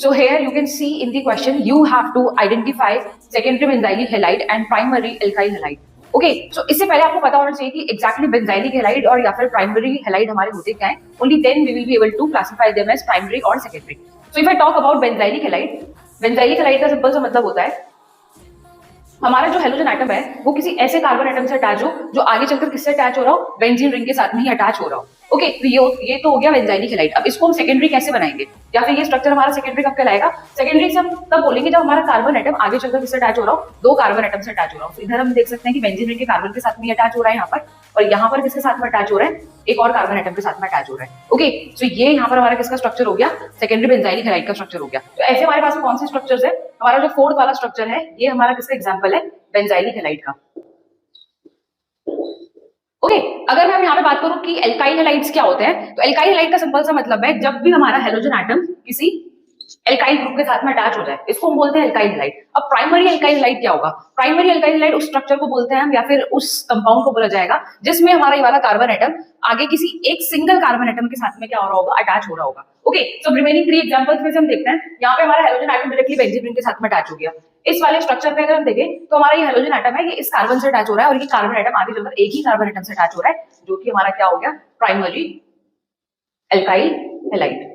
So here you can see in the question you have to identify secondary benzylic halide and primary alkyl halide. Okay, so इससे पहले आपको पता होना चाहिए कि एग्जैक्टली बेंजाइलिक हैलाइड और या फिर प्राइमरी हैलाइड हमारे होते क्या हैं. Only then we will be able to classify them as primary और secondary. So if I talk about benzylic halide का सिंपल सा मतलब होता है हमारा जो हेलोजन एटम है वो किसी ऐसे कार्बन एटम से अटैच हो जो आगे चलकर किससे अटैच हो रहा हो, बेंजीन रिंग के साथ में ही अटैच हो रहा हो. ओके, तो ये तो हो गया बेंजाइलिक हैलाइड. अब इसको हम सेकेंडरी कैसे बनाएंगे या फिर ये स्ट्रक्चर हमारा सेकेंडरी कब कहलाएगा? सेकेंडरी से हम तब बोलेंगे जब हमारा कार्बन एटम आगे चलकर किससे अटैच हो रहा हो, दो कार्बन एटम से अटैच हो रहा हो. इधर हम देख सकते हैं कि बेंजीन रिंग के कार्बन के साथ में अटैच हो रहा है यहाँ पर, और यहाँ पर किसके साथ में अटैच हो रहा है, एक और कार्बन एटम के साथ में अटैच हो रहा है. ओके, सो ये यहाँ पर हमारा किसका स्ट्रक्चर हो गया? सेकेंडरी बेंजाइलिक हैलाइड का स्ट्रक्चर हो गया. तो ऐसे हमारे पास कौन से स्ट्रक्चर्स है? हमारा जो फोर्थ वाला स्ट्रक्चर है ये हमारा किसका एग्जांपल है? बेंजाइलिक हैलाइड का. ओके, अगर मैं यहाँ पे बात करूं कि एल्काइल हैलाइड्स क्या होते हैं, तो एल्काइल हैलाइड का सिंपल सा मतलब है जब भी हमारा हेलोजन एटम किसी एल्काइल ग्रुप के साथ में अटैच हो जाए इसको हम बोलते हैं एल्काइल हैलाइड. अब प्राइमरी एल्काइल हैलाइड क्या होगा? प्राइमरी एल्काइल हैलाइड उस स्ट्रक्चर को बोलते हैं हम या फिर उस कंपाउंड को बोला जाएगा जिसमें हमारा ये वाला कार्बन एटम आगे किसी एक सिंगल कार्बन एटम के साथ में क्या हो रहा होगा, अटैच हो रहा होगा. ओके, सो रिमेनिंग 3 एग्जांपल्स में से हम देखते हैं. यहाँ पे हमारा halogen atom directly benzene ring के साथ में अटैच हो गया. इस वाले स्ट्रक्चर पे अगर हम देखें तो हमारा ये हेलोजन एटम है, ये इस कार्बन से अटैच हो रहा है और ये कार्बन एटम आगे चलकर एक ही कार्बन एटम से अटैच हो रहा है जो कि हमारा क्या हो गया? Primary alkyl halide.